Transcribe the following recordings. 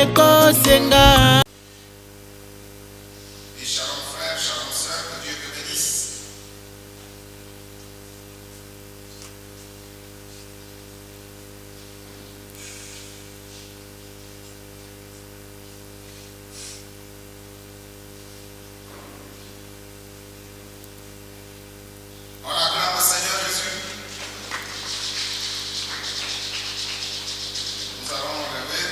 ekosenga. Et shalom frère, shalom sœur, que Dieu te bénisse. On acclame le Seigneur Jésus. Nous allons lever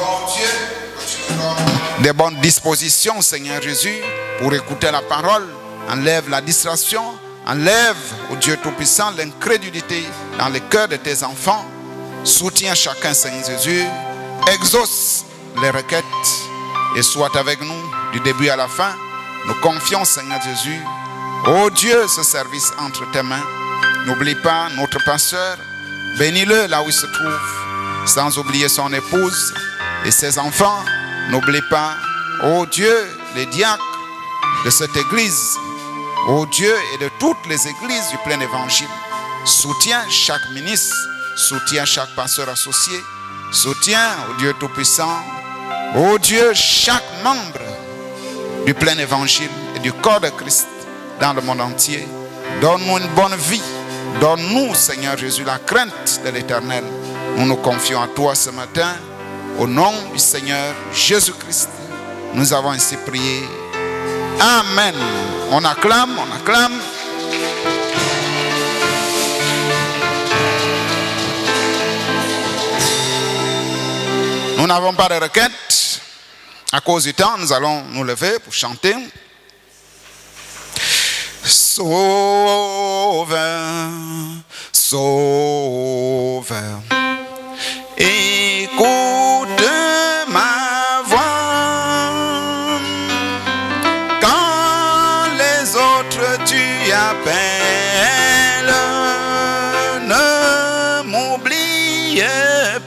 bon Dieu, que tu nous donnes des bonnes dispositions, Seigneur Jésus, pour écouter la parole. Enlève la distraction, enlève, ô Dieu Tout-Puissant, l'incrédulité dans les cœurs de tes enfants. Soutiens chacun, Seigneur Jésus. Exauce les requêtes et sois avec nous du début à la fin. Nous confions, Seigneur Jésus, ô Dieu, ce service entre tes mains. N'oublie pas notre pasteur. Bénis-le là où il se trouve, sans oublier son épouse et ses enfants. N'oublie pas, ô Dieu, les diacres de cette église, ô Dieu, et de toutes les églises du plein évangile. Soutiens chaque ministre, soutiens chaque pasteur associé, soutiens, ô Dieu Tout-Puissant, ô Dieu, chaque membre du plein évangile et du corps de Christ dans le monde entier. Donne-nous une bonne vie. Donne-nous, Seigneur Jésus, la crainte de l'Éternel. Nous nous confions à toi ce matin. Au nom du Seigneur Jésus-Christ, nous avons ainsi prié. Amen. On acclame, on acclame. Nous n'avons pas de requête. À cause du temps, nous allons nous lever pour chanter. Sauveur, Sauveur, écoute ma voix. Quand les autres tu appelles, ne m'oublie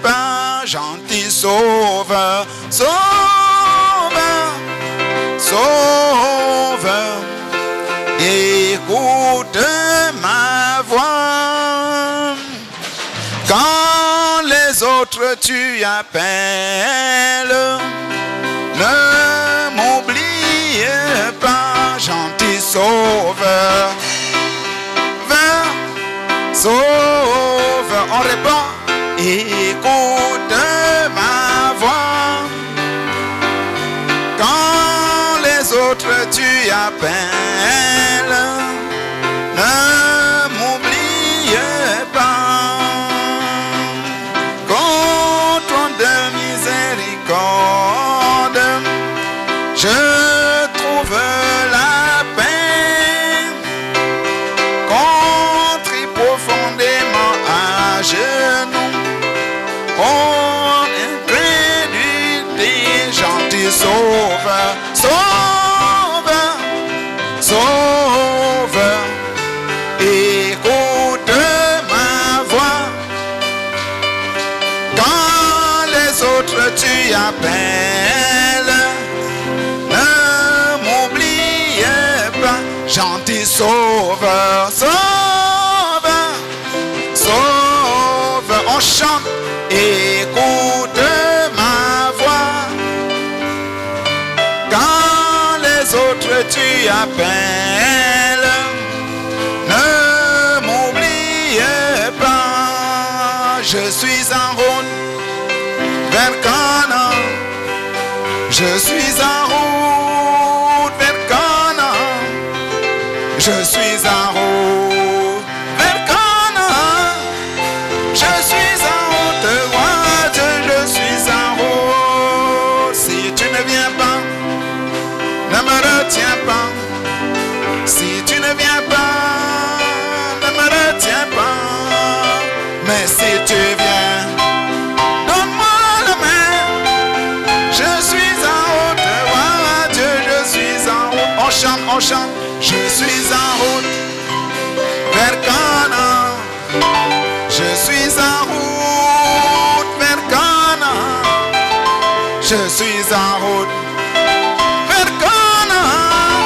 pas, gentil Sauveur, Sauveur, Sauveur. Écoute ma voix. Quand les autres tu appelles, ne m'oublie pas, gentil Sauveur. Sauveur, on répond. Écoute ma voix. Quand les autres tu appelles, ne m'oublie pas. Contre de miséricorde, je trouve la paix. Contre profondément à genoux, en incrédulité, gentil Sauveur, Sauveur, Sauveur, écoute ma voix. Quand les autres tu appelles, ne m'oublie pas, gentil Sauveur, Sauveur, Sauveur. On chante, écoute ma voix. Quand les autres tu appelles, ne m'oublie pas. Je suis en route vers Canaan. Je suis en route vers Canaan. Je suis en route vers Canaan. Je suis en route, roi Dieu, je suis en route. Si tu ne viens pas, ne me retiens pas. Si tu ne viens pas, ne me retiens pas. Mais si tu viens, donne-moi la main. Je suis en route, roi Dieu, je suis en route. On chante, on chante. Je suis en route vers Canaan. Je suis en route vers Canaan. Je suis en route vers Canaan.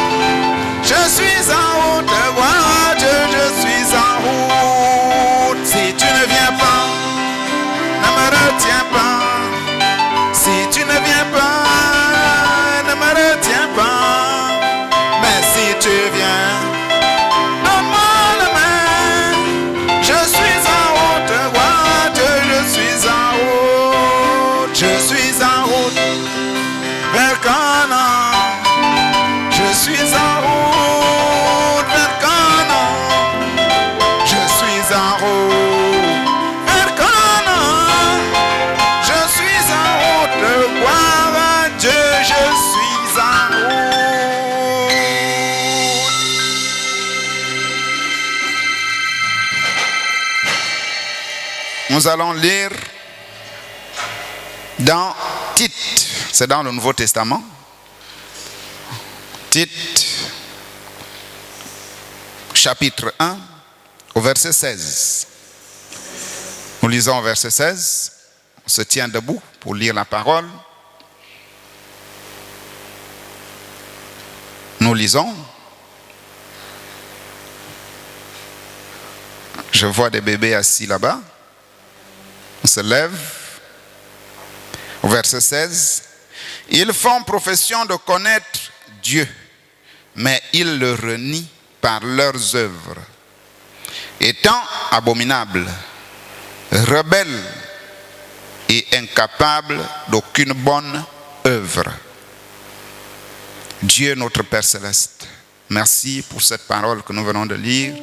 Je suis en route, roi Dieu, je suis en route. Si tu ne viens pas, ne me retiens pas. Si tu ne viens pas, ne me retiens pas. Mais si tu viens, donne-moi la main. Je suis en route, roi Dieu, je suis en route. Je suis en route Nous allons lire dans Tite, c'est dans le Nouveau Testament. Tite, chapitre 1, au verset 16. Nous lisons au verset 16. On se tient debout pour lire la parole. Nous lisons. Je vois des bébés assis là-bas. On se lève. Au verset 16. Ils font profession de connaître Dieu, mais ils le renient par leurs œuvres. Étant abominables, rebelles et incapables d'aucune bonne œuvre. Dieu notre Père Céleste, merci pour cette parole que nous venons de lire.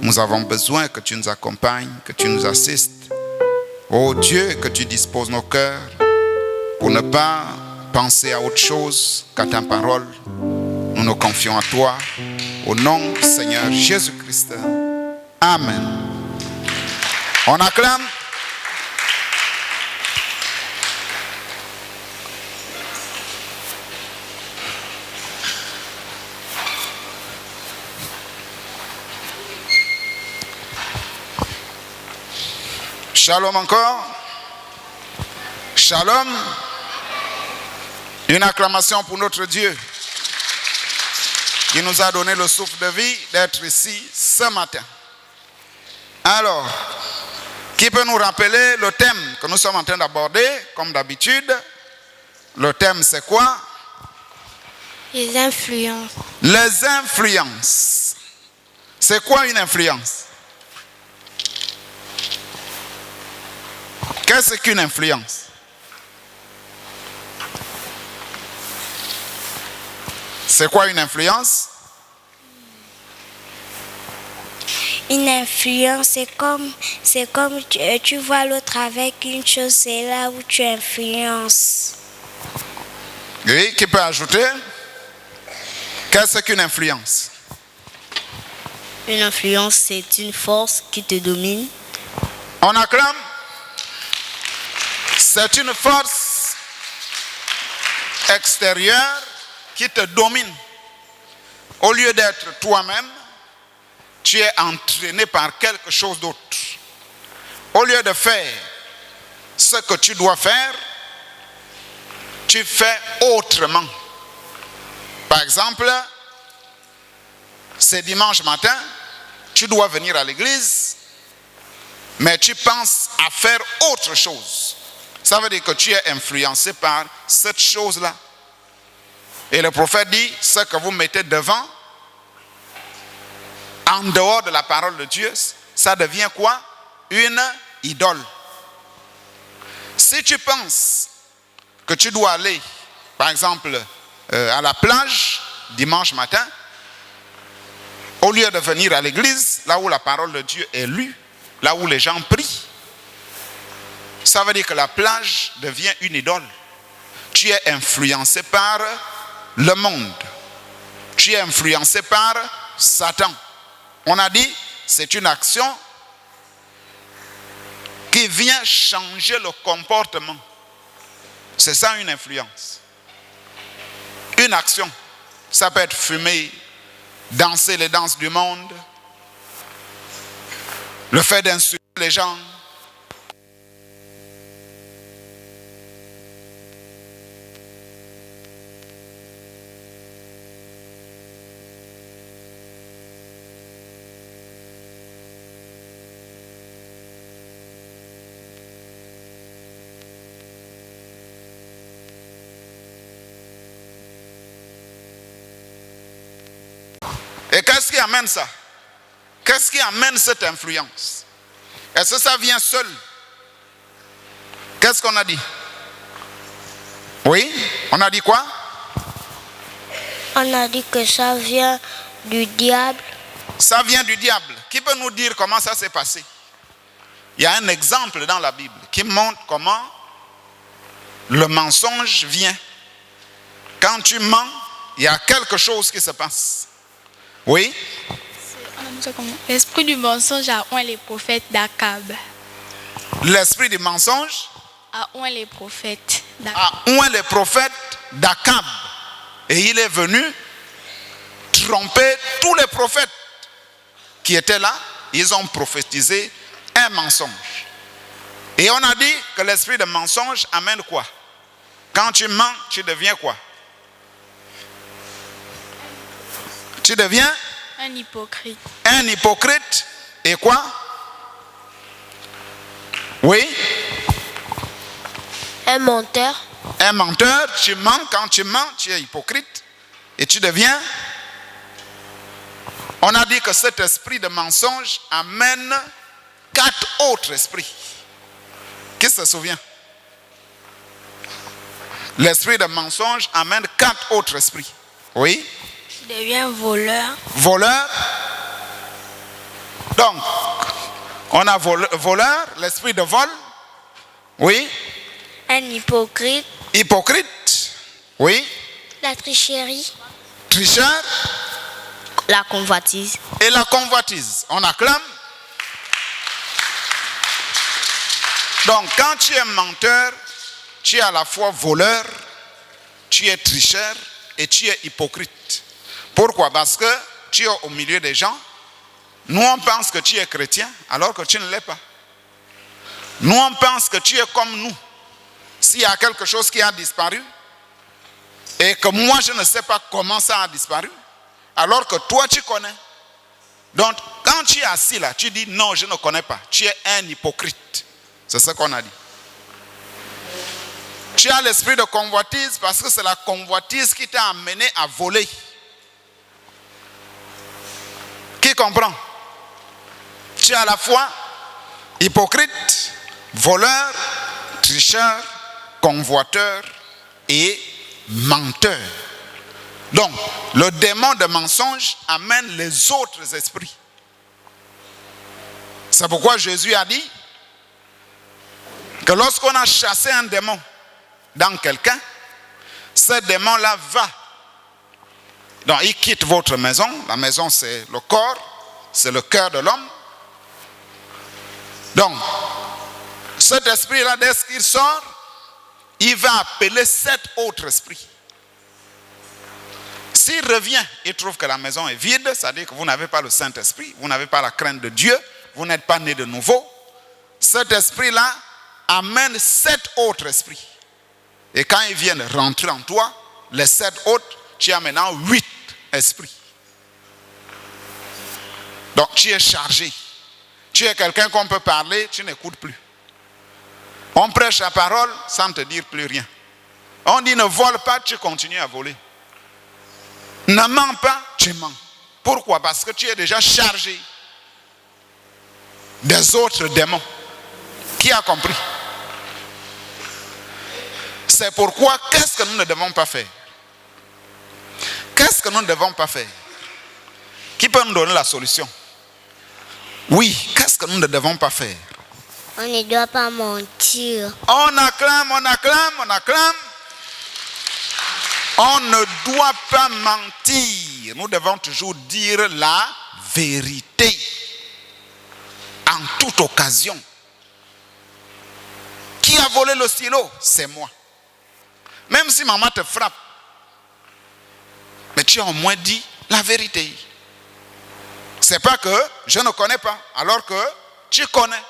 Nous avons besoin que tu nous accompagnes, que tu nous assistes. Oh Dieu, que tu disposes nos cœurs pour ne pas penser à autre chose qu'à ta parole. Nous nous confions à toi. Au nom du Seigneur Jésus-Christ. Amen. On acclame. Shalom encore. Shalom. Une acclamation pour notre Dieu qui nous a donné le souffle de vie d'être ici ce matin. Alors, qui peut nous rappeler le thème que nous sommes en train d'aborder, comme d'habitude? Le thème, c'est quoi? Les influences. Les influences. C'est quoi une influence? Qu'est-ce qu'une influence? C'est quoi une influence? Une influence, c'est comme tu vois l'autre avec une chose, c'est là où tu influences. Oui, qui peut ajouter? Qu'est-ce qu'une influence? Une influence, c'est une force qui te domine. On acclame. C'est une force extérieure qui te domine. Au lieu d'être toi-même, tu es entraîné par quelque chose d'autre. Au lieu de faire ce que tu dois faire, tu fais autrement. Par exemple, c'est dimanche matin, tu dois venir à l'église, mais tu penses à faire autre chose. Ça veut dire que tu es influencé par cette chose-là. Et le prophète dit, ce que vous mettez devant, en dehors de la parole de Dieu, ça devient quoi? Une idole. Si tu penses que tu dois aller, par exemple, à la plage, dimanche matin, au lieu de venir à l'église, là où la parole de Dieu est lue, là où les gens prient, ça veut dire que la plage devient une idole. Tu es influencé par le monde. Tu es influencé par Satan. On a dit, c'est une action qui vient changer le comportement. C'est ça une influence. Une action, ça peut être fumer, danser les danses du monde, le fait d'insulter les gens. Et qu'est-ce qui amène ça? Qu'est-ce qui amène cette influence? Est-ce que ça vient seul? Qu'est-ce qu'on a dit? Oui? On a dit quoi? On a dit que ça vient du diable. Ça vient du diable. Qui peut nous dire comment ça s'est passé? Il y a un exemple dans la Bible qui montre comment le mensonge vient. Quand tu mens, il y a quelque chose qui se passe. Oui? L'esprit du mensonge a oint les prophètes d'Akab. l'esprit du mensonge a oint les prophètes d'Akab. a oint les prophètes d'Akab. Et il est venu tromper tous les prophètes qui étaient là. Ils ont prophétisé un mensonge. Et on a dit que l'esprit de mensonge amène quoi? Quand tu mens, tu deviens quoi? Tu deviens Un hypocrite. un hypocrite. Et quoi? Oui? Un menteur. Un menteur, tu mens. Quand tu mens, tu es hypocrite. Et tu deviens... On a dit que cet esprit de mensonge amène 4 autres esprits. Qui se souvient? L'esprit de mensonge amène 4 autres esprits. Oui? Tu deviens voleur. Voleur. Donc, on a voleur, l'esprit de vol. Oui? Un hypocrite. Hypocrite. Oui? La tricherie. Tricheur. La convoitise. Et la convoitise. On acclame. Donc, quand tu es menteur, tu es à la fois voleur, tu es tricheur et tu es hypocrite. Pourquoi? Parce que tu es au milieu des gens. Nous, on pense que tu es chrétien, alors que tu ne l'es pas. Nous, on pense que tu es comme nous. S'il y a quelque chose qui a disparu, et que moi, je ne sais pas comment ça a disparu, alors que toi, tu connais. Donc, quand tu es assis là, tu dis non, je ne connais pas. Tu es un hypocrite. C'est ce qu'on a dit. Tu as l'esprit de convoitise parce que c'est la convoitise qui t'a amené à voler. Qui comprend? Tu es à la fois hypocrite, voleur, tricheur, convoiteur et menteur. Donc, le démon de mensonge amène les autres esprits. C'est pourquoi Jésus a dit que lorsqu'on a chassé un démon dans quelqu'un, ce démon-là va. Donc, il quitte votre maison. La maison, c'est le corps, c'est le cœur de l'homme. Donc, cet esprit-là, dès qu'il sort, il va appeler 7 autres esprits. S'il revient, il trouve que la maison est vide, c'est-à-dire que vous n'avez pas le Saint-Esprit, vous n'avez pas la crainte de Dieu, vous n'êtes pas né de nouveau. Cet esprit-là amène 7 autres esprits. Et quand ils viennent rentrer en toi, les 7 autres, tu as maintenant 8 esprits. Donc tu es chargé. Tu es quelqu'un qu'on peut parler, tu n'écoutes plus. On prêche la parole sans te dire plus rien. On dit ne vole pas, tu continues à voler. Ne mens pas, tu mens. Pourquoi? Parce que tu es déjà chargé des autres démons. Qui a compris? C'est pourquoi, qu'est-ce que nous ne devons pas faire? Qu'est-ce que nous ne devons pas faire? Qui peut nous donner la solution? Oui, qu'est-ce que nous ne devons pas faire? On ne doit pas mentir. On acclame, on acclame, on acclame. On ne doit pas mentir. Nous devons toujours dire la vérité. En toute occasion. Qui a volé le stylo? C'est moi. Même si maman te frappe. Mais tu as au moins dit la vérité. C'est pas que je ne connais pas. Alors que tu connais.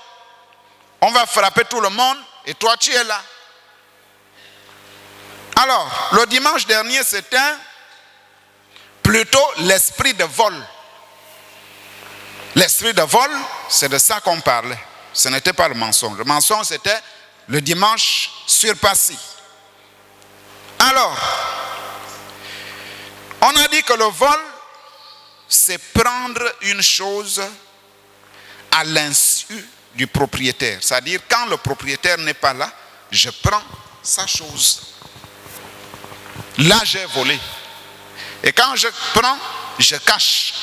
On va frapper tout le monde et toi tu es là. Alors, le dimanche dernier, c'était plutôt l'esprit de vol. L'esprit de vol, c'est de ça qu'on parlait. Ce n'était pas le mensonge. Le mensonge, c'était le dimanche surpassé. Alors, on a dit que le vol, c'est prendre une chose à l'insu du propriétaire. C'est-à-dire, quand le propriétaire n'est pas là, je prends sa chose. Là, j'ai volé. Et quand je prends, je cache.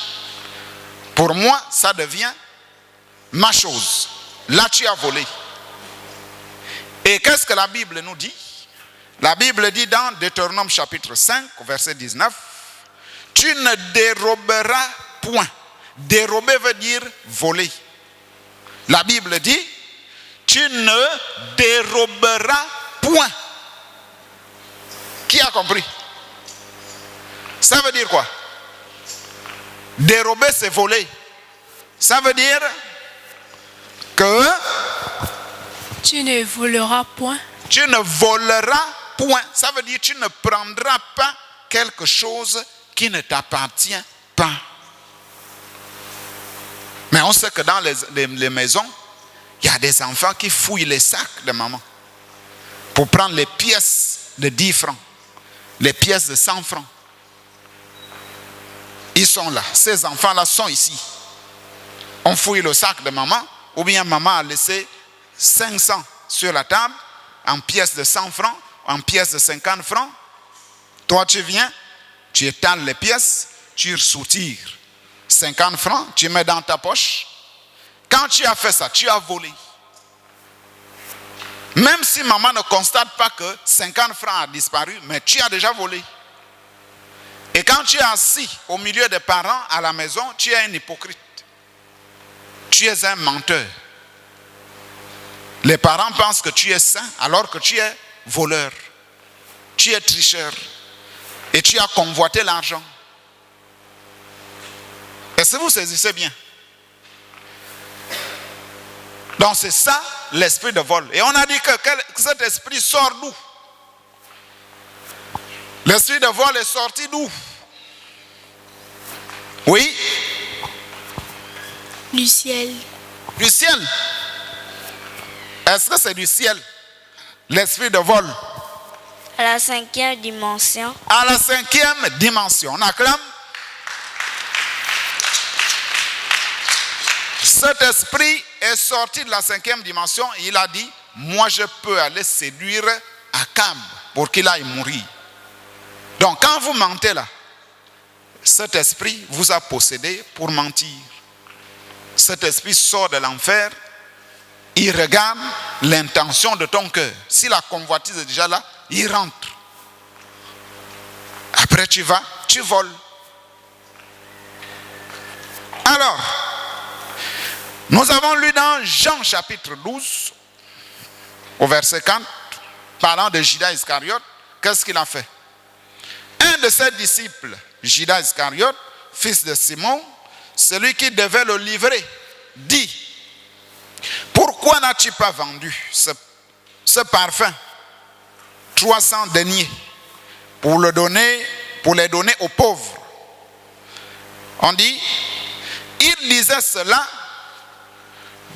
Pour moi, ça devient ma chose. Là, tu as volé. Et qu'est-ce que la Bible nous dit? La Bible dit dans Deutéronome chapitre 5, verset 19, tu ne déroberas point. Dérober veut dire voler. La Bible dit, tu ne déroberas point. Qui a compris? Ça veut dire quoi? Dérober, c'est voler. Ça veut dire que Tu ne voleras point. tu ne voleras point. Ça veut dire que tu ne prendras pas quelque chose qui ne t'appartient pas. Mais on sait que dans les maisons, il y a des enfants qui fouillent les sacs de maman pour prendre les pièces de 10 francs, les pièces de 100 francs. Ils sont là. Ces enfants-là sont ici. On fouille le sac de maman, ou bien maman a laissé 500 sur la table, en pièces de 100 francs, en pièces de 50 francs. Toi, tu viens, tu étales les pièces, tu soutires 50 francs, tu mets dans ta poche. Quand tu as fait ça, tu as volé. Même si maman ne constate pas que 50 francs a disparu, mais tu as déjà volé. Et quand tu es assis au milieu des parents à la maison, tu es un hypocrite. Tu es un menteur. Les parents pensent que tu es saint alors que tu es voleur. Tu es tricheur. Et tu as convoité l'argent. Est-ce que vous saisissez bien? Donc c'est ça l'esprit de vol. Et on a dit que cet esprit sort d'où? L'esprit de vol est sorti d'où? Oui? Du ciel. Du ciel. Est-ce que c'est du ciel? L'esprit de vol. À la 5e dimension. À la 5e dimension. On acclame. Cet esprit est sorti de la 5e dimension et il a dit, moi je peux aller séduire Akab pour qu'il aille mourir. Donc quand vous mentez là, cet esprit vous a possédé pour mentir. Cet esprit sort de l'enfer, il regarde l'intention de ton cœur. Si la convoitise est déjà là, il rentre. Après tu vas, tu voles. Alors, nous avons lu dans Jean chapitre 12, au verset 4, parlant de Judas Iscariote, qu'est-ce qu'il a fait? Un de ses disciples, Judas Iscariote, fils de Simon, celui qui devait le livrer, dit, pourquoi n'as-tu pas vendu ce parfum, 300 deniers, pour les donner aux pauvres? On dit, il disait cela,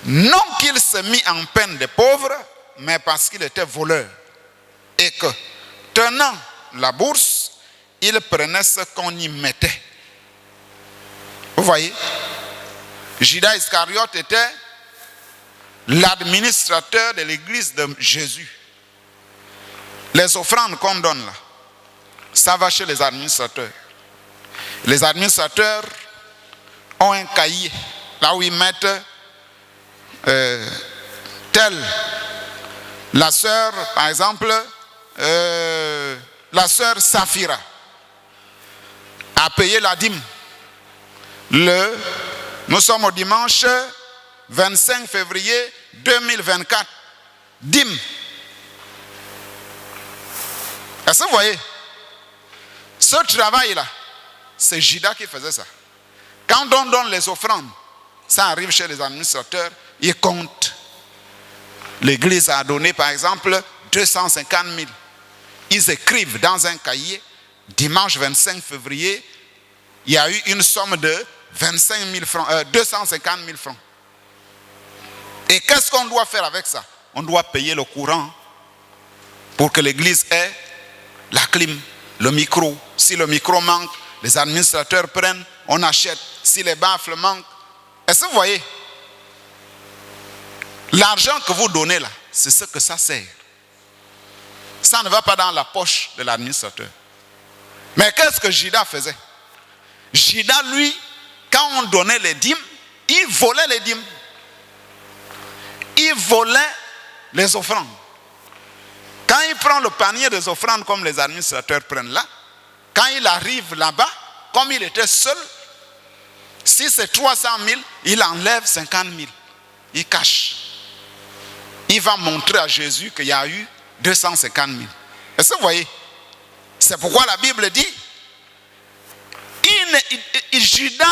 non qu'il se mit en peine des pauvres, mais parce qu'il était voleur. Et que, tenant la bourse, il prenait ce qu'on y mettait. Vous voyez, Judas Iscariote était l'administrateur de l'église de Jésus. Les offrandes qu'on donne là, ça va chez les administrateurs. Les administrateurs ont un cahier, là où ils mettent telle, la sœur, par exemple, la sœur Saphira a payé la dîme. Nous sommes au dimanche 25 février 2024. Dîme. Est-ce que vous voyez? Ce travail-là, c'est Judas qui faisait ça. Quand on donne les offrandes, ça arrive chez les administrateurs, ils comptent. L'église a donné par exemple 250 000. Ils écrivent dans un cahier, dimanche 25 février, il y a eu une somme de 25 000 francs, 250 000 francs. Et qu'est-ce qu'on doit faire avec ça? On doit payer le courant pour que l'église ait la clim, le micro. Si le micro manque, les administrateurs prennent, on achète. Si les baffles manquent. Est-ce que vous voyez? L'argent que vous donnez là, c'est ce que ça sert. Ça ne va pas dans la poche de l'administrateur. Mais qu'est-ce que Judas faisait? Judas, lui, quand on donnait les dîmes, il volait les dîmes. Il volait les offrandes. Quand il prend le panier des offrandes comme les administrateurs prennent là, quand il arrive là-bas, comme il était seul, si c'est 300 000, il enlève 50 000. Il cache. il va montrer à Jésus qu'il y a eu 250 000. Est-ce que vous voyez? C'est pourquoi la Bible dit, Judas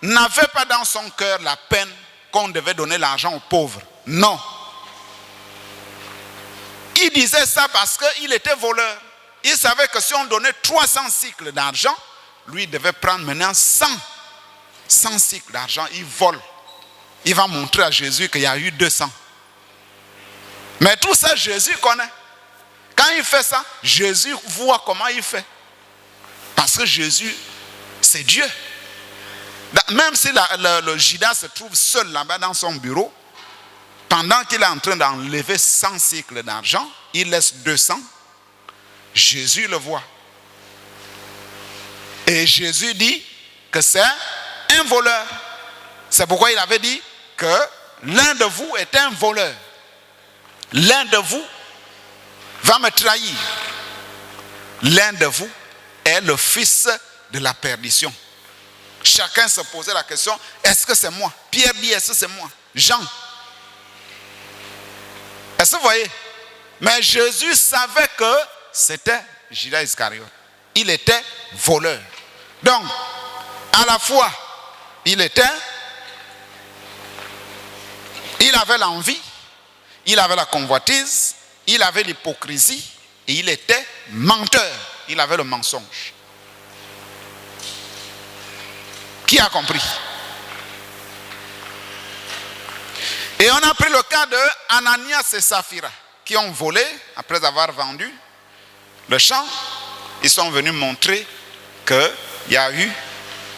n'avait pas dans son cœur la peine qu'on devait donner l'argent aux pauvres. Non. Il disait ça parce qu'il était voleur. Il savait que si on donnait 300 cycles d'argent, lui il devait prendre maintenant 100 cycles d'argent. Il vole. Il va montrer à Jésus qu'il y a eu 200. Mais tout ça, Jésus connaît. Quand il fait ça, Jésus voit comment il fait. Parce que Jésus, c'est Dieu. Même si le Judas se trouve seul là-bas dans son bureau, pendant qu'il est en train d'enlever 100 cycles d'argent, il laisse 200. Jésus le voit. Et Jésus dit que c'est un voleur. C'est pourquoi il avait dit que l'un de vous est un voleur. L'un de vous va me trahir. L'un de vous est le fils de la perdition. Chacun se posait la question, est-ce que c'est moi? Pierre dit, est-ce que c'est moi? Jean. Est-ce que vous voyez? Mais Jésus savait que c'était Judas Iscariote. Il était voleur. Donc, à la fois, il avait l'envie, il avait la convoitise, il avait l'hypocrisie et il était menteur. Il avait le mensonge. Qui a compris? Et on a pris le cas de Ananias et Saphira qui ont volé après avoir vendu le champ. Ils sont venus montrer qu'il y a eu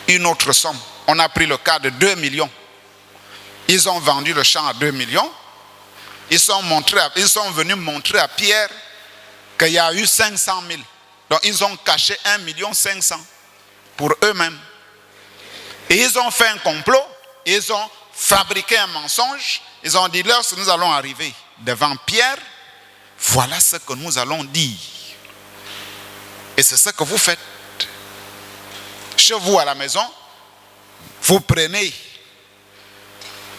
une autre somme. On a pris le cas de 2 millions. Ils ont vendu le champ à 2 millions. Ils sont venus montrer à Pierre qu'il y a eu 500 000. Donc ils ont caché 1 500 000 pour eux-mêmes. Et ils ont fait un complot. Ils ont fabriqué un mensonge. Ils ont dit, lorsque nous allons arriver devant Pierre, voilà ce que nous allons dire. Et c'est ce que vous faites. Chez vous à la maison, vous prenez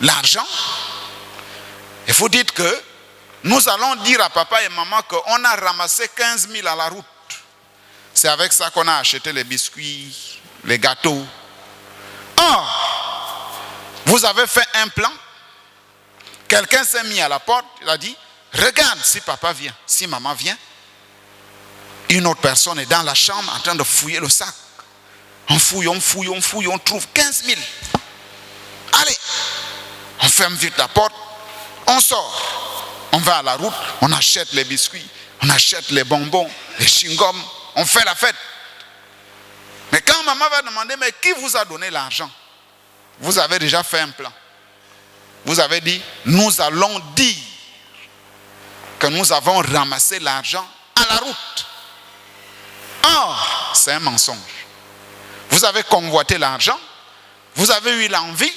l'argent et vous dites que nous allons dire à papa et maman qu'on a ramassé 15 000 à la route. C'est avec ça qu'on a acheté les biscuits, les gâteaux. Or, vous avez fait un plan. Quelqu'un s'est mis à la porte, il a dit, regarde si papa vient, si maman vient. Une autre personne est dans la chambre en train de fouiller le sac. On fouille, on trouve 15 000. Allez, on ferme vite la porte, on sort. On va à la route, on achète les biscuits, on achète les bonbons, les chewing-gums, on fait la fête. Mais quand maman va demander, mais qui vous a donné l'argent? Vous avez déjà fait un plan. Vous avez dit, nous allons dire que nous avons ramassé l'argent à la route. Or, c'est un mensonge. Vous avez convoité l'argent, vous avez eu l'envie,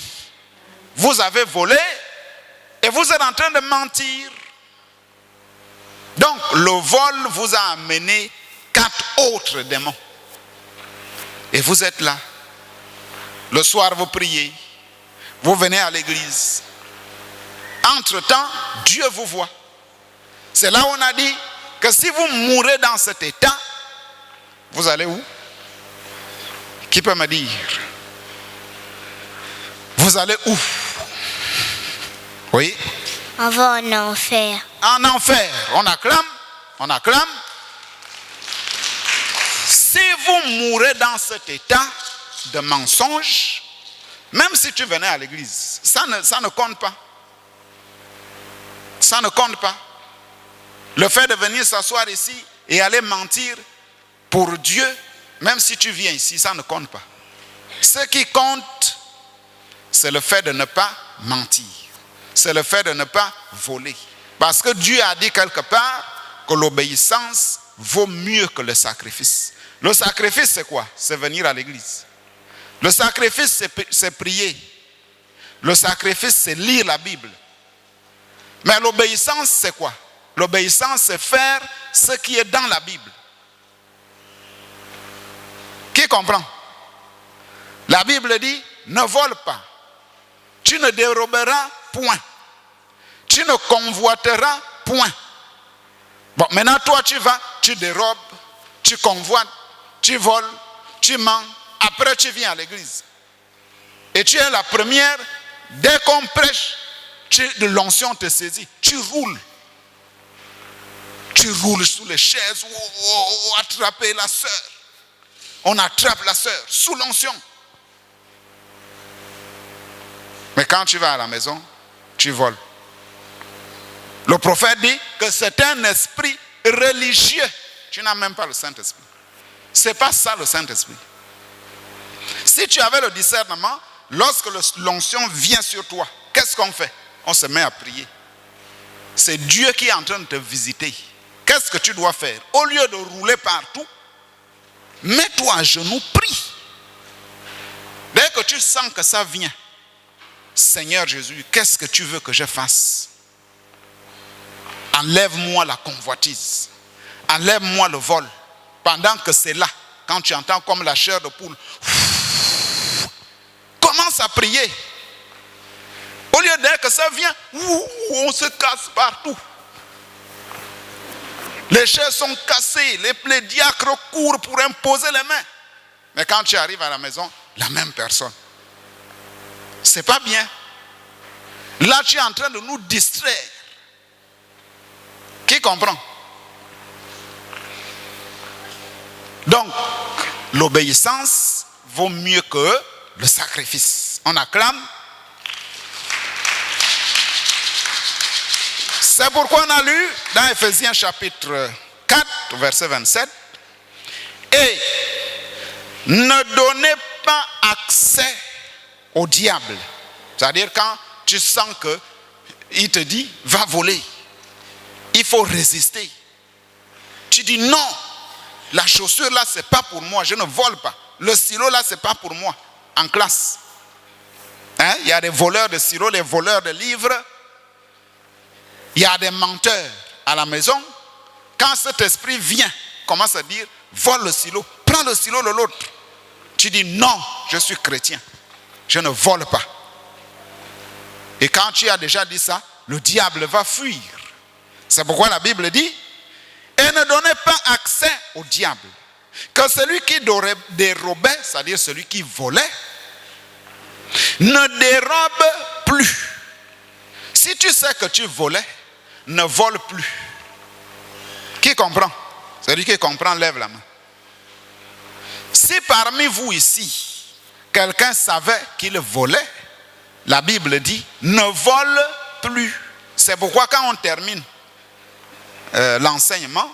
vous avez volé et vous êtes en train de mentir. Donc, le vol vous a amené 4 autres démons. Et vous êtes là. Le soir, vous priez. Vous venez à l'église. Entre-temps, Dieu vous voit. C'est là où on a dit que si vous mourrez dans cet état, vous allez où? Qui peut me dire? Vous allez où? Oui? On va en enfer. En enfer. On acclame. Si vous mourrez dans cet état de mensonge, même si tu venais à l'église, ça ne compte pas. Ça ne compte pas. Le fait de venir s'asseoir ici et aller mentir pour Dieu, même si tu viens ici, ça ne compte pas. Ce qui compte, c'est le fait de ne pas mentir. C'est le fait de ne pas voler. Parce que Dieu a dit quelque part que l'obéissance vaut mieux que le sacrifice. Le sacrifice, c'est quoi? C'est venir à l'église. Le sacrifice, c'est prier. Le sacrifice, c'est lire la Bible. Mais l'obéissance, c'est quoi? L'obéissance, c'est faire ce qui est dans la Bible. Qui comprend? La Bible dit, ne vole pas. Tu ne déroberas point. Tu ne convoiteras point. Bon, maintenant toi tu vas, tu dérobes, tu convoites, tu voles, tu mens. Après tu viens à l'église. Et tu es la première, dès qu'on prêche, l'onction te saisit. Tu roules. Tu roules sous les chaises, attraper la sœur. On attrape la sœur sous l'onction. Mais quand tu vas à la maison, tu voles. Le prophète dit que c'est un esprit religieux. Tu n'as même pas le Saint-Esprit. Ce n'est pas ça le Saint-Esprit. Si tu avais le discernement, lorsque l'onction vient sur toi, qu'est-ce qu'on fait? On se met à prier. C'est Dieu qui est en train de te visiter. Qu'est-ce que tu dois faire? Au lieu de rouler partout, mets-toi à genoux, prie. Dès que tu sens que ça vient, Seigneur Jésus, qu'est-ce que tu veux que je fasse? Enlève-moi la convoitise. Enlève-moi le vol. Pendant que c'est là, quand tu entends comme la chair de poule, commence à prier. Au lieu dès que ça vient, on se casse partout. Les chaises sont cassées, les diacres courent pour imposer les mains. Mais quand tu arrives à la maison, la même personne. C'est pas bien. Là, tu es en train de nous distraire. Qui comprend? Donc, l'obéissance vaut mieux que le sacrifice. On acclame. C'est pourquoi on a lu dans Ephésiens chapitre 4, verset 27. Et ne donnez pas accès au diable. C'est-à-dire quand tu sens qu'il te dit, va voler. Il faut résister. Tu dis non, la chaussure là, c'est pas pour moi, je ne vole pas. Le stylo là, c'est pas pour moi. En classe. Hein? Il y a des voleurs de stylo, les voleurs de livres. Il y a des menteurs à la maison. Quand cet esprit vient, commence à dire, vole le stylo, prends le stylo de l'autre. Tu dis non, je suis chrétien. Je ne vole pas. Et quand tu as déjà dit ça, le diable va fuir. C'est pourquoi la Bible dit, et ne donnez pas accès au diable. Que celui qui dérobait, c'est-à-dire celui qui volait, ne dérobe plus. Si tu sais que tu volais, ne vole plus. Qui comprend? Celui qui comprend, lève la main. Si parmi vous ici, quelqu'un savait qu'il volait, la Bible dit, ne vole plus. C'est pourquoi quand on termine l'enseignement,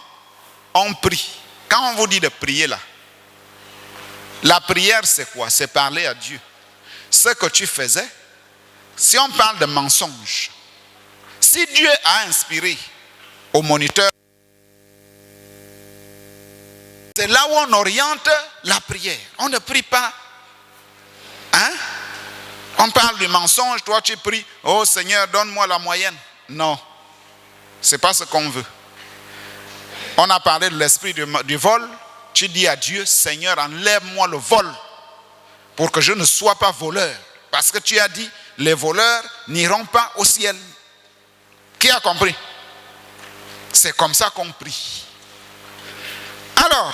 on prie. Quand on vous dit de prier là, la prière c'est quoi? C'est parler à Dieu. Ce que tu faisais, si on parle de mensonge, si Dieu a inspiré au moniteur, c'est là où on oriente la prière. On ne prie pas. Hein? On parle du mensonge, toi tu pries, oh Seigneur, donne-moi la moyenne. Non, ce n'est pas ce qu'on veut. On a parlé de l'esprit du vol. Tu dis à Dieu, Seigneur, enlève-moi le vol pour que je ne sois pas voleur. Parce que tu as dit, les voleurs n'iront pas au ciel. Qui a compris? C'est comme ça qu'on prie. Alors,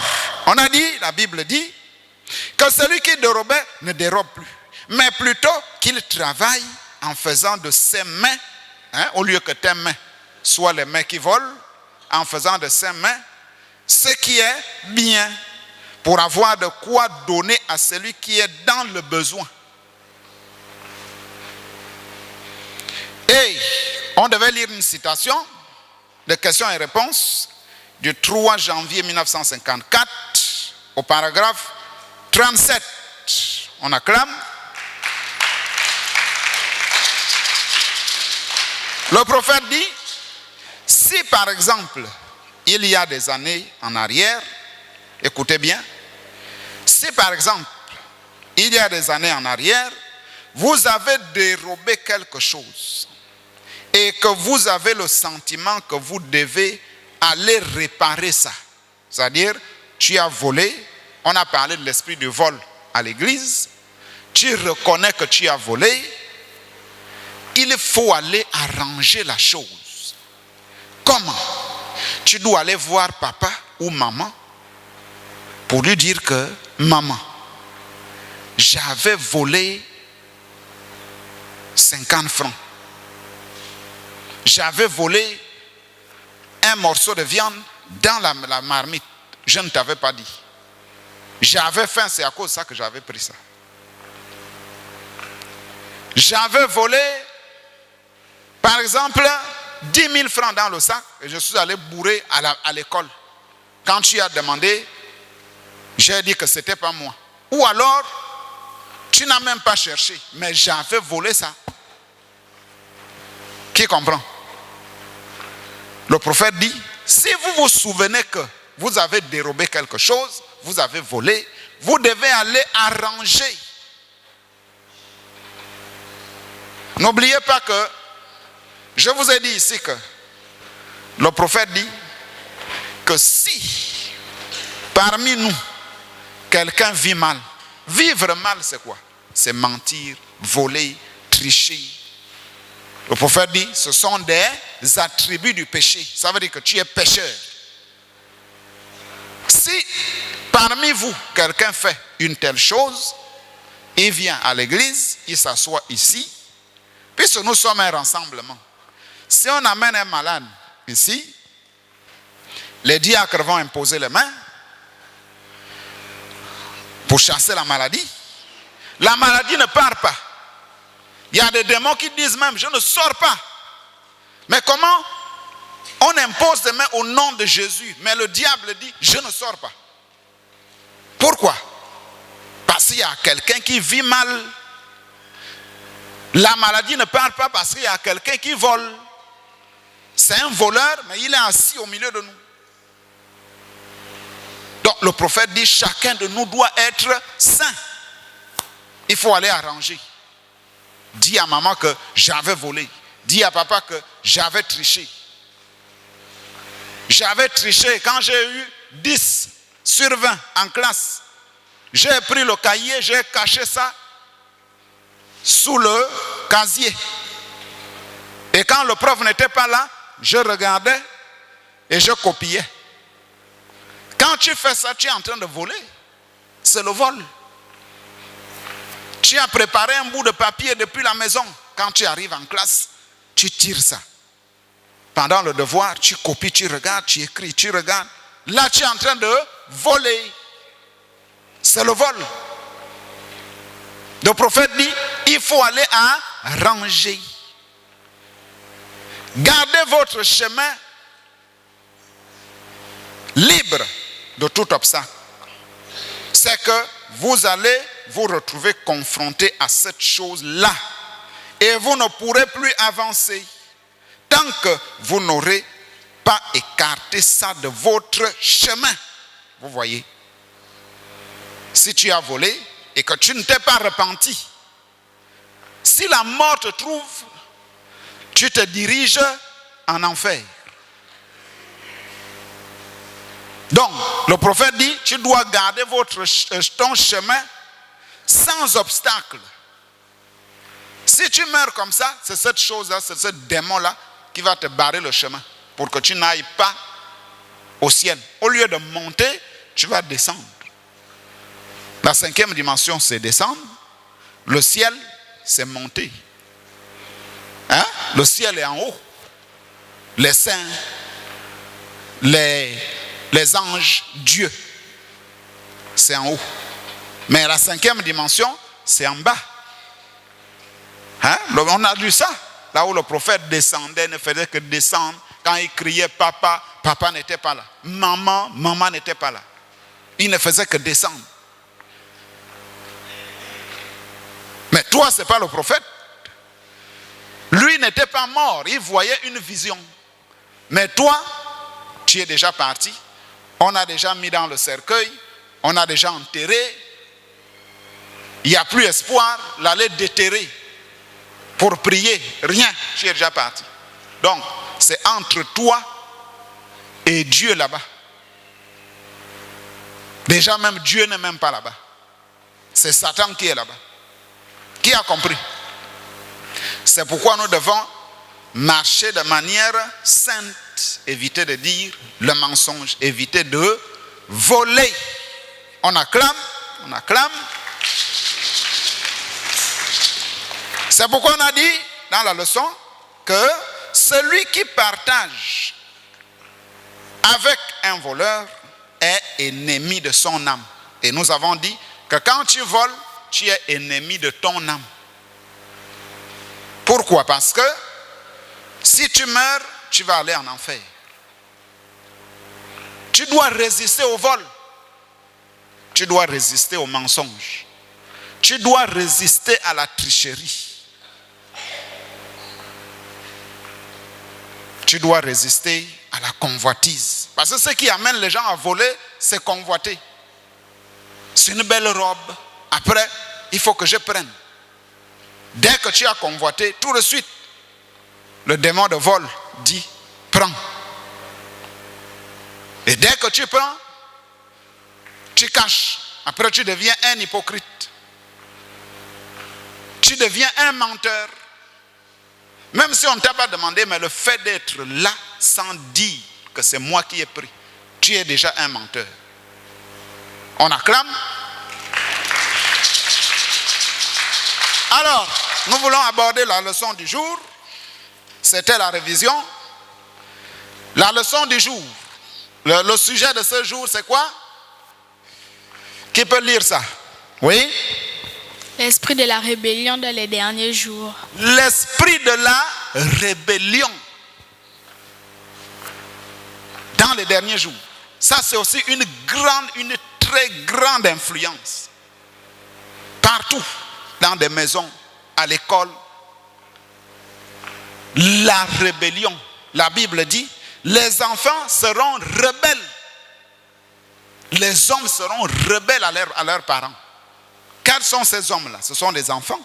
on a dit, la Bible dit, que celui qui dérobait ne dérobe plus. Mais plutôt qu'il travaille en faisant de ses mains, hein, au lieu que tes mains soient les mains qui volent, en faisant de ses mains ce qui est bien, pour avoir de quoi donner à celui qui est dans le besoin. Et on devait lire une citation de questions et réponses du 3 janvier 1954 au paragraphe 37. On acclame. Le prophète dit, si par exemple, il y a des années en arrière, écoutez bien, si par exemple, il y a des années en arrière, vous avez dérobé quelque chose et que vous avez le sentiment que vous devez aller réparer ça. C'est-à-dire, tu as volé, on a parlé de l'esprit du vol à l'église, tu reconnais que tu as volé, il faut aller à arranger la chose. Comment? Tu dois aller voir papa ou maman pour lui dire que maman, j'avais volé 50 francs. J'avais volé un morceau de viande dans la marmite. Je ne t'avais pas dit. J'avais faim, c'est à cause de ça que j'avais pris ça. J'avais volé, par exemple, 10 000 francs dans le sac et je suis allé bourrer à l'école. Quand tu as demandé, j'ai dit que ce n'était pas moi. Ou alors, tu n'as même pas cherché, mais j'avais volé ça. Qui comprend? Le prophète dit, si vous vous souvenez que vous avez dérobé quelque chose, vous avez volé, vous devez aller arranger. N'oubliez pas que, je vous ai dit ici que le prophète dit que si parmi nous, quelqu'un vit mal, vivre mal c'est quoi? C'est mentir, voler, tricher. Le prophète dit, ce sont des attributs du péché. Ça veut dire que tu es pécheur. Si parmi vous, quelqu'un fait une telle chose, il vient à l'église, il s'assoit ici, puisque nous sommes un rassemblement. Si on amène un malade ici, les diacres vont imposer les mains pour chasser la maladie. La maladie ne part pas. Il y a des démons qui disent même, je ne sors pas. Mais comment on impose des mains au nom de Jésus, mais le diable dit, je ne sors pas. Pourquoi? Parce qu'il y a quelqu'un qui vit mal. La maladie ne part pas parce qu'il y a quelqu'un qui vole. C'est un voleur, mais il est assis au milieu de nous. Donc le prophète dit, chacun de nous doit être saint. Il faut aller arranger. Dis à maman que j'avais volé. Dis à papa que j'avais triché. J'avais triché quand j'ai eu 10 sur 20 en classe. J'ai pris le cahier, j'ai caché ça sous le casier. Et quand le prof n'était pas là, je regardais et je copiais. Quand tu fais ça, tu es en train de voler. C'est le vol. Tu as préparé un bout de papier depuis la maison. Quand tu arrives en classe, tu tires ça. Pendant le devoir, tu copies, tu regardes, tu écris, tu regardes. Là, tu es en train de voler. C'est le vol. Le prophète dit, il faut aller arranger. Gardez votre chemin libre de tout obstacle. C'est que vous allez vous retrouver confronté à cette chose-là. Et vous ne pourrez plus avancer tant que vous n'aurez pas écarté ça de votre chemin. Vous voyez? Si tu as volé et que tu ne t'es pas repenti, si la mort te trouve, tu te diriges en enfer. Donc, le prophète dit, tu dois garder ton chemin sans obstacle. Si tu meurs comme ça, c'est cette chose-là, c'est ce démon-là qui va te barrer le chemin pour que tu n'ailles pas au ciel. Au lieu de monter, tu vas descendre. La 5e dimension, c'est descendre. Le ciel, c'est monter. Hein? Le ciel est en haut. Les saints, les anges, Dieu, c'est en haut. Mais la 5e dimension, c'est en bas. Hein? On a lu ça. Là où le prophète descendait, ne faisait que descendre. Quand il criait papa, papa n'était pas là. Maman, maman n'était pas là. Il ne faisait que descendre. Mais toi, ce n'est pas le prophète. Lui n'était pas mort. Il voyait une vision. Mais toi, tu es déjà parti. On a déjà mis dans le cercueil. On a déjà enterré. Il n'y a plus espoir. L'aller déterrer pour prier. Rien. Tu es déjà parti. Donc, c'est entre toi et Dieu là-bas. Déjà même Dieu n'est même pas là-bas. C'est Satan qui est là-bas. Qui a compris? C'est pourquoi nous devons marcher de manière sainte, éviter de dire le mensonge, éviter de voler. On acclame, on acclame. C'est pourquoi on a dit dans la leçon que celui qui partage avec un voleur est ennemi de son âme. Et nous avons dit que quand tu voles, tu es ennemi de ton âme. Pourquoi? Parce que si tu meurs, tu vas aller en enfer. Tu dois résister au vol. Tu dois résister au mensonge. Tu dois résister à la tricherie. Tu dois résister à la convoitise. Parce que ce qui amène les gens à voler, c'est convoiter. C'est une belle robe. Après, il faut que je prenne. Dès que tu as convoité, tout de suite, le démon de vol dit, prends. Et dès que tu prends, tu caches. Après, tu deviens un hypocrite. Tu deviens un menteur. Même si on ne t'a pas demandé, mais le fait d'être là sans dire que c'est moi qui ai pris, tu es déjà un menteur. On acclame. Alors, nous voulons aborder la leçon du jour. C'était la révision. La leçon du jour. Le sujet de ce jour, c'est quoi? Qui peut lire ça? Oui? L'esprit de la rébellion dans les derniers jours. L'esprit de la rébellion dans les derniers jours. Ça, c'est aussi une très grande influence. Partout, dans des maisons, à l'école. La rébellion. La Bible dit, les enfants seront rebelles. Les hommes seront rebelles à leurs parents. Quels sont ces hommes-là? Ce sont des enfants.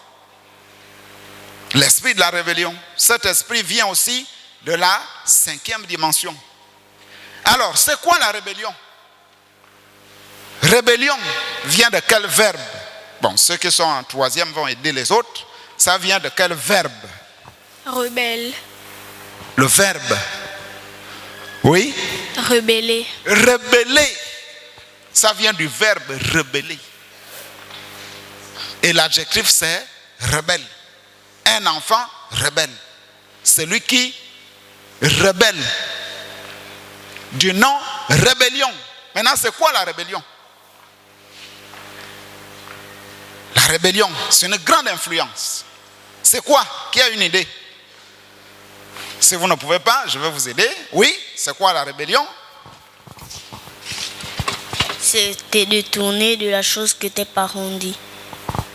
L'esprit de la rébellion. Cet esprit vient aussi de la 5e dimension. Alors, c'est quoi la rébellion? Rébellion vient de quel verbe? Bon, ceux qui sont en 3e vont aider les autres. Ça vient de quel verbe? Rebelle. Le verbe. Oui? Rebeller. Rebeller. Ça vient du verbe rebeller. Et l'adjectif c'est rebelle. Un enfant rebelle. Celui qui rebelle. Du nom rébellion. Maintenant, c'est quoi la rébellion? La rébellion, c'est une grande influence. C'est quoi? Qui a une idée? Si vous ne pouvez pas, je vais vous aider. Oui, c'est quoi la rébellion? C'est te détourner de la chose que tes parents disent.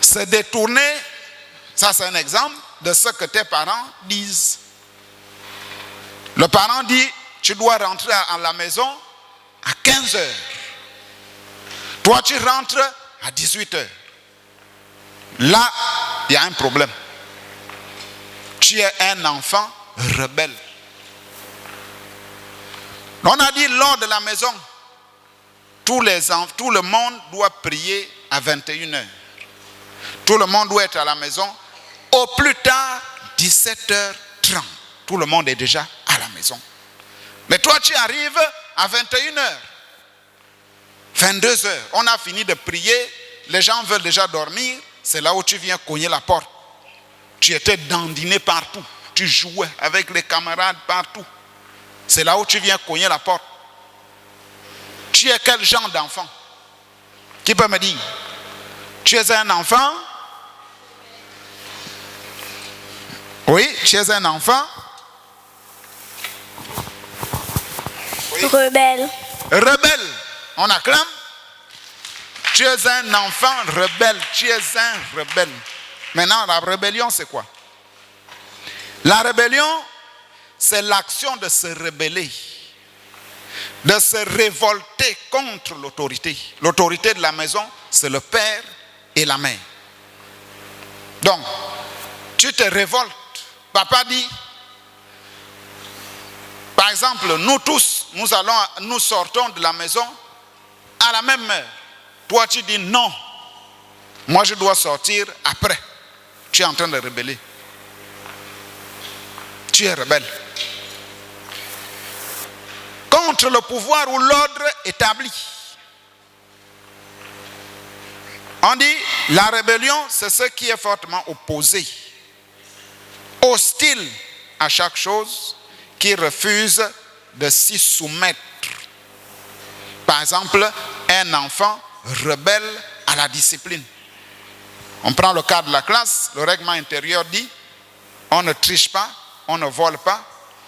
Se détourner, ça c'est un exemple de ce que tes parents disent. Le parent dit, tu dois rentrer à la maison à 15 heures. Toi, tu rentres à 18 heures. Là, il y a un problème. Tu es un enfant rebelle. On a dit lors de la maison, tout le monde doit prier à 21 heures. Tout le monde doit être à la maison au plus tard 17h30. Tout le monde est déjà à la maison. Mais toi, tu arrives à 21h, 22h. On a fini de prier, les gens veulent déjà dormir. C'est là où tu viens cogner la porte. Tu étais dandiné partout. Tu jouais avec les camarades partout. C'est là où tu viens cogner la porte. Tu es quel genre d'enfant? Qui peut me dire? Tu es un enfant? Oui, tu es un enfant? Oui. Rebelle. Rebelle. On acclame. Tu es un enfant rebelle. Tu es un rebelle. Maintenant, la rébellion, c'est quoi? La rébellion, c'est l'action de se rebeller, de se révolter contre l'autorité. L'autorité de la maison, c'est le père et la mère. Donc, tu te révoltes. Papa dit, par exemple, nous tous, nous sortons de la maison à la même heure. Toi, tu dis non. Moi, je dois sortir après. Tu es en train de rebeller. tu es rebelle. Contre le pouvoir ou l'ordre établi. On dit, la rébellion, c'est ce qui est fortement opposé, hostile à chaque chose, qui refuse de s'y soumettre. Par exemple, un enfant rebelle à la discipline. On prend le cas de la classe, le règlement intérieur dit, on ne triche pas, on ne vole pas,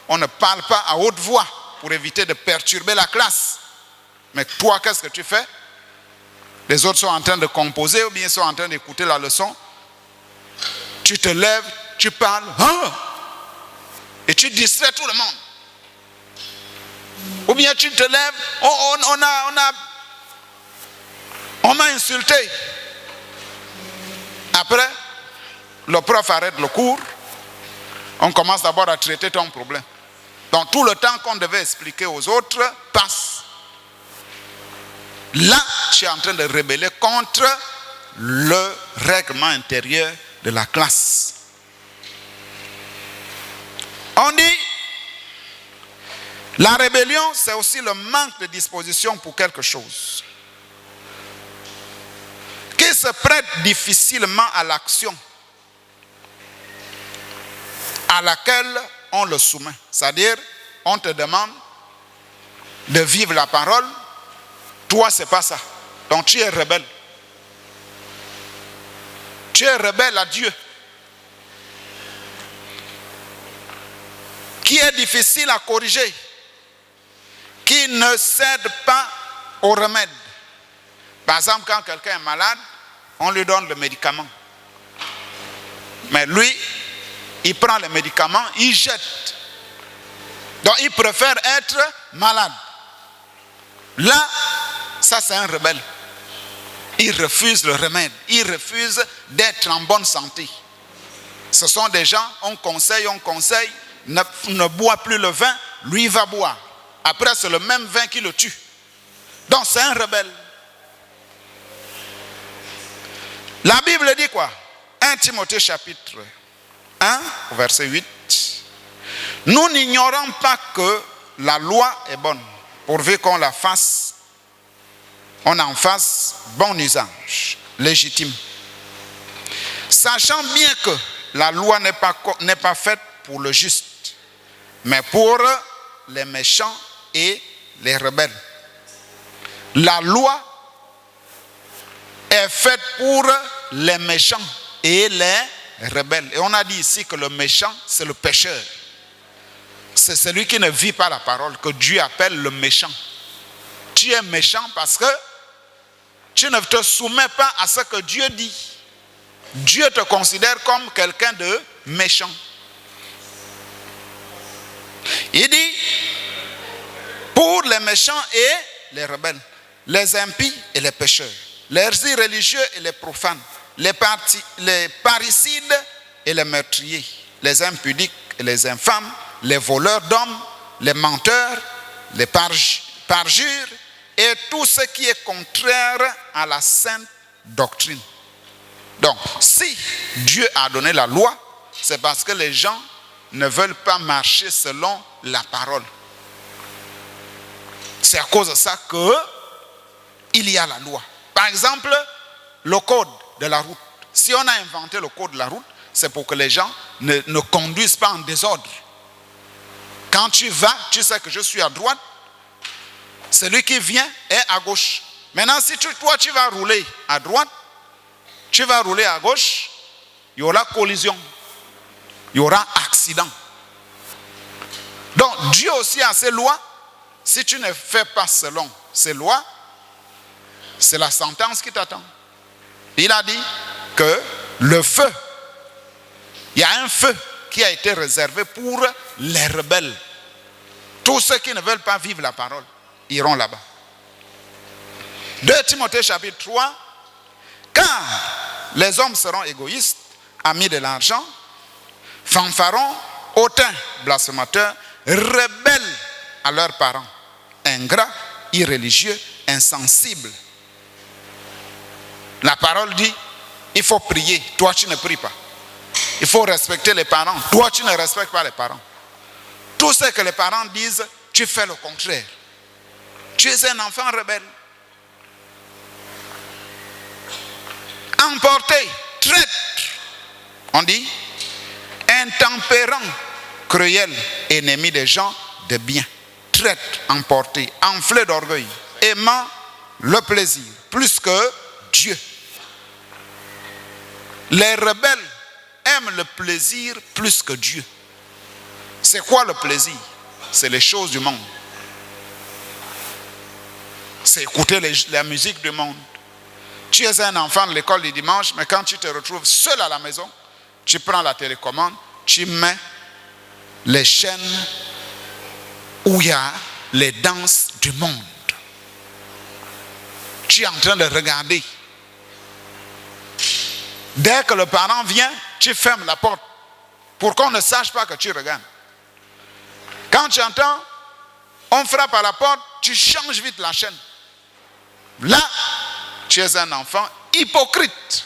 on ne parle pas à haute voix pour éviter de perturber la classe. Mais toi, qu'est-ce que tu fais? Les autres sont en train de composer ou bien sont en train d'écouter la leçon. Tu te lèves, tu parles, et tu distrais tout le monde. Ou bien tu te lèves, on m'a insulté. Après, le prof arrête le cours, on commence d'abord à traiter ton problème. Donc tout le temps qu'on devait expliquer aux autres passe. Là, tu es en train de rebeller contre le règlement intérieur de la classe. On dit, la rébellion, c'est aussi le manque de disposition pour quelque chose, qui se prête difficilement à l'action, à laquelle on le soumet. C'est-à-dire, on te demande de vivre la parole, toi, c'est pas ça. Donc, tu es rebelle. Tu es rebelle à Dieu. Qui est difficile à corriger, qui ne cède pas au remède. Par exemple, quand quelqu'un est malade, on lui donne le médicament. Mais lui, il prend le médicament, il jette. Donc, il préfère être malade. Là, ça c'est un rebelle. Il refuse le remède. Il refuse d'être en bonne santé. Ce sont des gens, on conseille, ne boit plus le vin, lui il va boire. Après, c'est le même vin qui le tue. Donc, c'est un rebelle. La Bible dit quoi? 1 Timothée chapitre 1, verset 8. Nous n'ignorons pas que la loi est bonne, pourvu qu'on la fasse, on en fasse bon usage, légitime. Sachant bien que la loi n'est pas faite pour le juste, mais pour les méchants et les rebelles. La loi est faite pour les méchants et les rebelles. Et on a dit ici que le méchant, c'est le pécheur. C'est celui qui ne vit pas la parole, que Dieu appelle le méchant. Tu es méchant parce que tu ne te soumets pas à ce que Dieu dit. Dieu te considère comme quelqu'un de méchant. Il dit, pour les méchants et les rebelles, les impies et les pécheurs, les irréligieux et les profanes, les parricides et les meurtriers, les impudiques et les infâmes, les voleurs d'hommes, les menteurs, les parjures et tout ce qui est contraire à la sainte doctrine. Donc, si Dieu a donné la loi, c'est parce que les gens ne veulent pas marcher selon la parole. C'est à cause de ça qu'il y a la loi. Par exemple, le code de la route. Si on a inventé le code de la route, c'est pour que les gens ne conduisent pas en désordre. Quand tu vas, tu sais que je suis à droite, celui qui vient est à gauche. Maintenant, si toi tu vas rouler à droite, tu vas rouler à gauche, il y aura collision, il y aura accident. Donc, Dieu aussi a ses lois. Si tu ne fais pas selon ces lois, c'est la sentence qui t'attend. Il a dit que le feu, il y a un feu qui a été réservé pour les rebelles. Tous ceux qui ne veulent pas vivre la parole iront là-bas. 2 Timothée chapitre 3. Car les hommes seront égoïstes, amis de l'argent, fanfarons, hautains, blasphémateurs, rebelles à leurs parents, ingrats, irréligieux, insensibles. La parole dit, il faut prier, toi tu ne pries pas. Il faut respecter les parents, toi tu ne respectes pas les parents. Tout ce que les parents disent, tu fais le contraire. Tu es un enfant rebelle. Emporté, traître, on dit, intempérant, cruel, ennemi des gens de bien. Traître, emporté, enflé d'orgueil, aimant le plaisir plus que Dieu. Les rebelles aiment le plaisir plus que Dieu. C'est quoi le plaisir? C'est les choses du monde. C'est écouter la musique du monde. Tu es un enfant de l'école du dimanche, mais quand tu te retrouves seul à la maison, tu prends la télécommande, tu mets les chaînes où il y a les danses du monde. Tu es en train de regarder. Dès que le parent vient, tu fermes la porte pour qu'on ne sache pas que tu regardes. Quand tu entends, on frappe à la porte, tu changes vite la chaîne. Là, tu es un enfant hypocrite.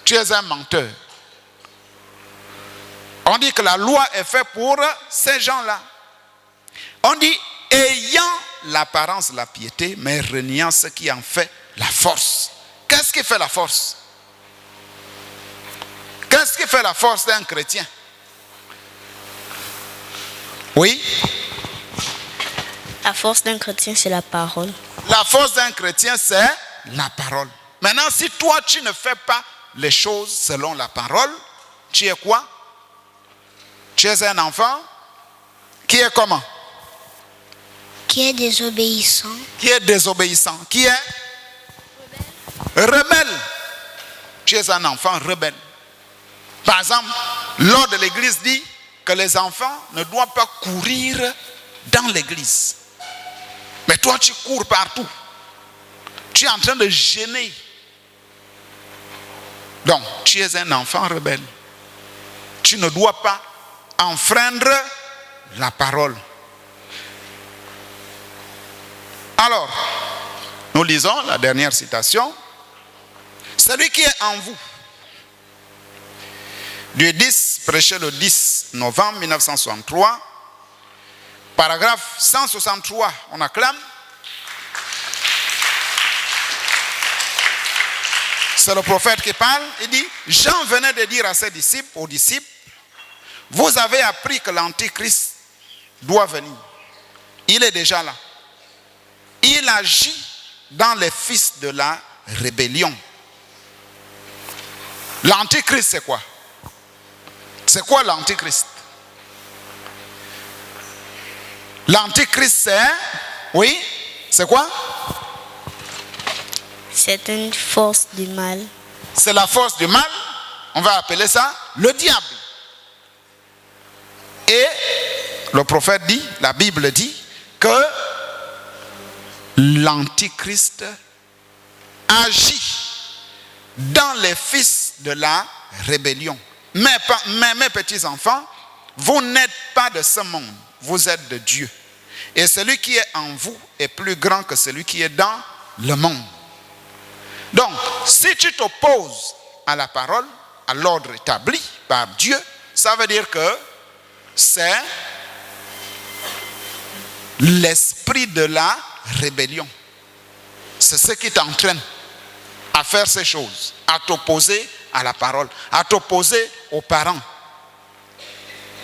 Tu es un menteur. On dit que la loi est faite pour ces gens-là. On dit ayant l'apparence de la piété, mais reniant ce qui en fait la force. Qu'est-ce qui fait la force? Qu'est-ce qui fait la force d'un chrétien? Oui? La force d'un chrétien, c'est la parole. La force d'un chrétien, c'est la parole. Maintenant, si toi, tu ne fais pas les choses selon la parole, tu es quoi? Tu es un enfant qui est comment? Qui est désobéissant. Qui est désobéissant. Qui est rebelle. Tu es un enfant rebelle. Par exemple, l'ordre de l'église dit que les enfants ne doivent pas courir dans l'église. Mais toi, tu cours partout. Tu es en train de gêner. Donc, tu es un enfant rebelle. Tu ne dois pas enfreindre la parole. Alors, nous lisons la dernière citation. Celui qui est en vous. Du 10, prêché le 10 novembre 1963. Paragraphe 163, on acclame. C'est le prophète qui parle. Il dit, Jean venait de dire à ses disciples, aux disciples, vous avez appris que l'Antichrist doit venir. Il est déjà là. Il agit dans les fils de la rébellion. L'Antichrist, c'est quoi? C'est quoi l'Antichrist? L'Antichrist, c'est... Oui? C'est quoi? C'est une force du mal. C'est la force du mal. On va appeler ça le diable. Et le prophète dit, la Bible dit, que l'Antichrist agit dans les fils de la rébellion. Mais mes petits enfants, vous n'êtes pas de ce monde, vous êtes de Dieu. Et celui qui est en vous est plus grand que celui qui est dans le monde. Donc, si tu t'opposes à la parole, à l'ordre établi par Dieu, ça veut dire que c'est l'esprit de la rébellion. C'est ce qui t'entraîne à faire ces choses, à t'opposer à la parole, à t'opposer aux parents.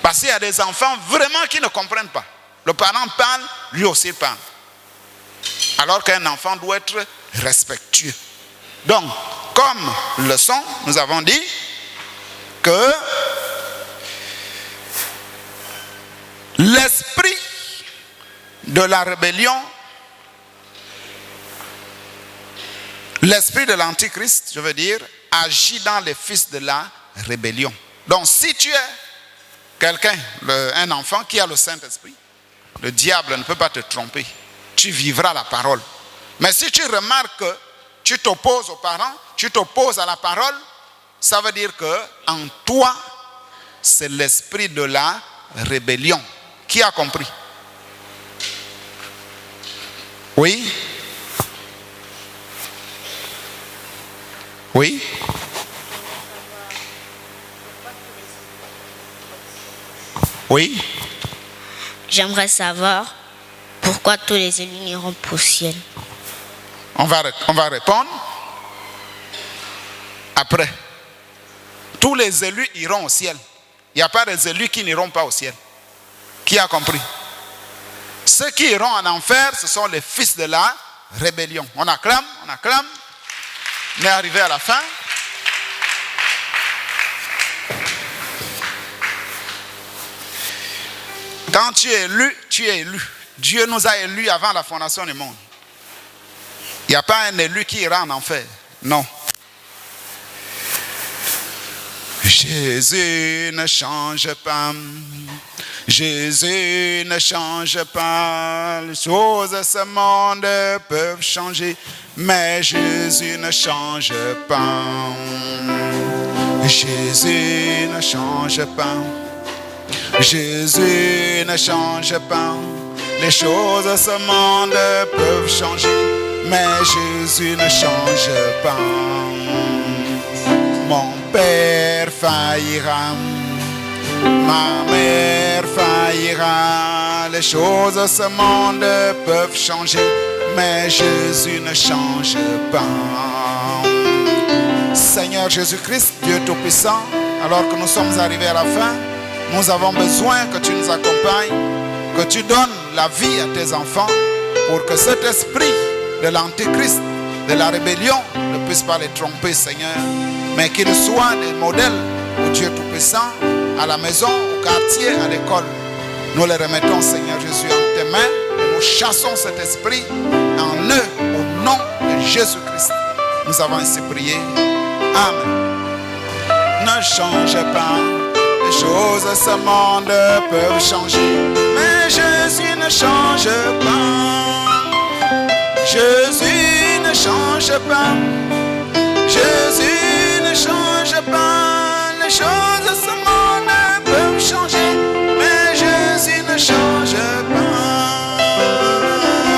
Parce qu'il y a des enfants vraiment qui ne comprennent pas. Le parent parle, lui aussi parle. Alors qu'un enfant doit être respectueux. Donc, comme leçon, nous avons dit que l'esprit de la rébellion, l'esprit de l'Antichrist, je veux dire, agit dans les fils de la rébellion. Donc, si tu es quelqu'un, un enfant qui a le Saint-Esprit, le diable ne peut pas te tromper. Tu vivras la parole. Mais si tu remarques que tu t'opposes aux parents, tu t'opposes à la parole, ça veut dire que en toi, c'est l'esprit de la rébellion. Qui a compris? Oui? Oui? Oui? J'aimerais savoir pourquoi tous les élus n'iront pas au ciel. On va répondre. Après, tous les élus iront au ciel. Il n'y a pas des élus qui n'iront pas au ciel. Qui a compris? Ceux qui iront en enfer, ce sont les fils de la rébellion. On acclame. On est arrivé à la fin. Quand tu es élu, tu es élu. Dieu nous a élus avant la fondation du monde. Il n'y a pas un élu qui ira en enfer. Non. Jésus ne change pas. Jésus ne change pas. Les choses de ce monde peuvent changer, mais Jésus ne change pas. Jésus ne change pas. Jésus ne change pas. Les choses de ce monde peuvent changer, mais Jésus ne change pas. Mon père faillira, ma mère faillira. Les choses de ce monde peuvent changer, mais Jésus ne change pas. Seigneur Jésus-Christ, Dieu Tout-Puissant, alors que nous sommes arrivés à la fin, nous avons besoin que tu nous accompagnes, que tu donnes la vie à tes enfants pour que cet esprit de l'antéchrist, de la rébellion, ne puisse pas les tromper, Seigneur, mais qu'ils soient des modèles pour Dieu Tout-Puissant, à la maison, au quartier, à l'école. Nous les remettons, Seigneur Jésus, en tes mains et nous chassons cet esprit en eux, au nom de Jésus-Christ. Nous avons ainsi prié. Amen. Ne change pas. Les choses de ce monde peuvent changer, mais Jésus ne change pas. Jésus ne change pas. Jésus ne change pas. Les choses de ce monde peuvent changer, mais Jésus ne change pas.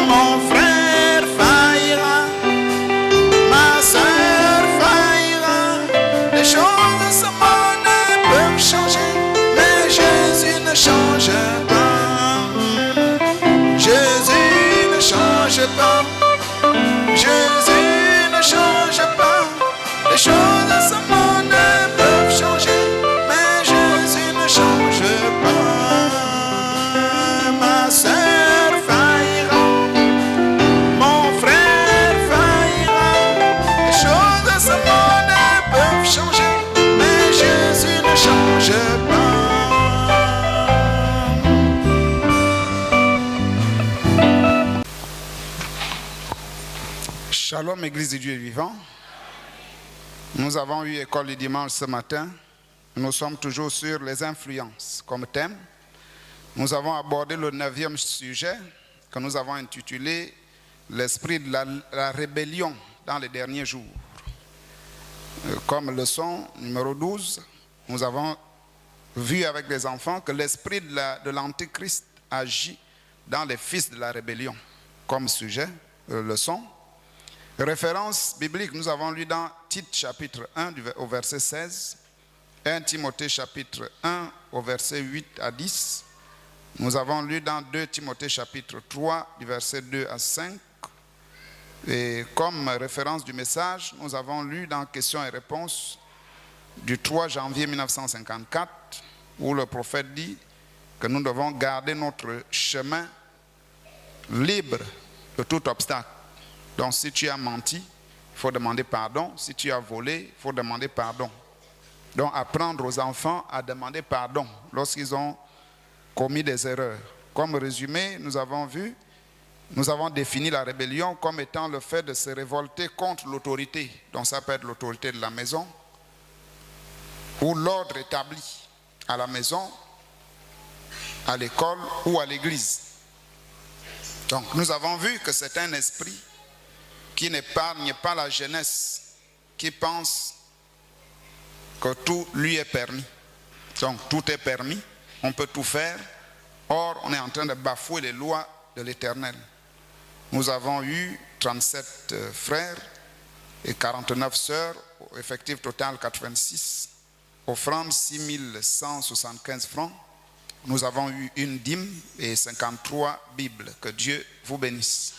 Mon frère faillira, ma soeur faillira. Les choses de ce monde peuvent changer, mais Jésus ne change pas. Jésus ne change pas. Jésus ne change pas. Les choses de ce monde peuvent changer, mais Jésus ne change pas. Ma soeur faillira, mon frère faillira. Les choses de ce monde peuvent changer, mais Jésus ne change pas. Shalom, Église de Dieu vivant. Nous avons eu école du dimanche ce matin. Nous sommes toujours sur les influences comme thème. Nous avons abordé le 9e sujet que nous avons intitulé l'esprit de la rébellion dans les derniers jours. Comme leçon numéro 12, nous avons vu avec les enfants que l'esprit de l'antéchrist agit dans les fils de la rébellion. Comme sujet, leçon. Référence biblique, nous avons lu dans Tite chapitre 1 au verset 16, 1 Timothée chapitre 1 au verset 8 à 10. Nous avons lu dans 2 Timothée chapitre 3 du verset 2 à 5. Et comme référence du message, nous avons lu dans Questions et réponses du 3 janvier 1954, où le prophète dit que nous devons garder notre chemin libre de tout obstacle. Donc si tu as menti, il faut demander pardon. Si tu as volé, il faut demander pardon. Donc apprendre aux enfants à demander pardon lorsqu'ils ont commis des erreurs. Comme résumé, nous avons défini la rébellion comme étant le fait de se révolter contre l'autorité. Donc ça peut être l'autorité de la maison ou l'ordre établi à la maison, à l'école ou à l'église. Donc nous avons vu que c'est un esprit qui n'épargne pas la jeunesse, qui pense que tout lui est permis. Donc tout est permis, on peut tout faire. Or, on est en train de bafouer les lois de l'Éternel. Nous avons eu 37 frères et 49 sœurs, effectif total 86, offrande 6175 francs, Nous avons eu une dîme et 53 Bibles. Que Dieu vous bénisse.